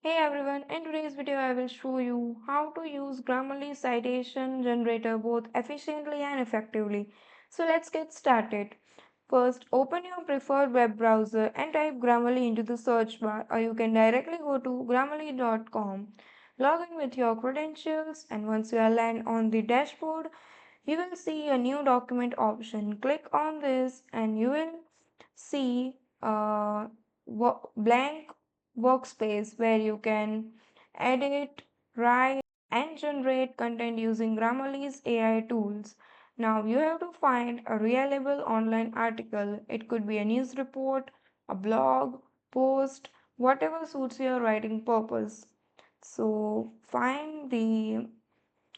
Hey everyone, in today's video I will show you how to use Grammarly Citation Generator both efficiently and effectively. So let's get started. First, open your preferred web browser and type Grammarly into the search bar, or you can directly go to grammarly.com. Log in with your credentials, and once you are land on the dashboard, you will see a new document option. Click on this and you will see a blank workspace where you can edit, write, and generate content using Grammarly's AI tools. Now you have to find a reliable online article. It could be a news report, a blog, post, whatever suits your writing purpose. So find the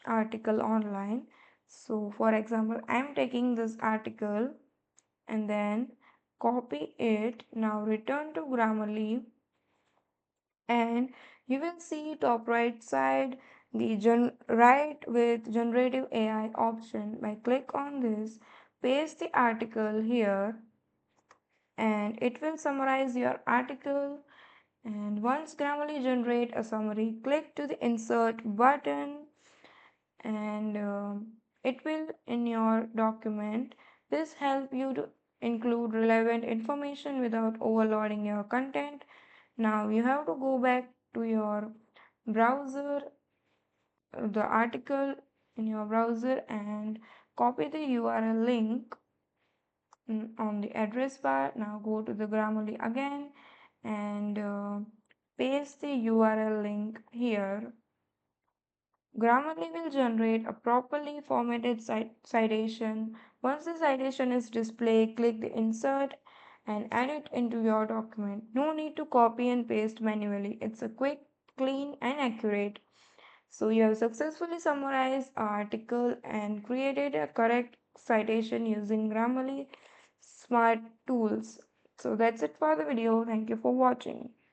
article online. So for example, I'm taking this article and then copy it. Now return to Grammarly and you will see top right side the write with generative AI option. By click on this, paste the article here and it will summarize your article. And once Grammarly generate a summary, click to the insert button and it will in your document. This help you to include relevant information without overloading your content. Now you have to go back to your browser, the article in your browser, and copy the URL link on the address bar. Now go to the Grammarly again and paste the URL link here. Grammarly will generate a properly formatted citation. Once the citation is displayed, click the insert and add it into your document. No need to copy and paste manually. It's a quick, clean, and accurate. So you have successfully summarized an article and created a correct citation using Grammarly smart tools. So that's it for the video. Thank you for watching.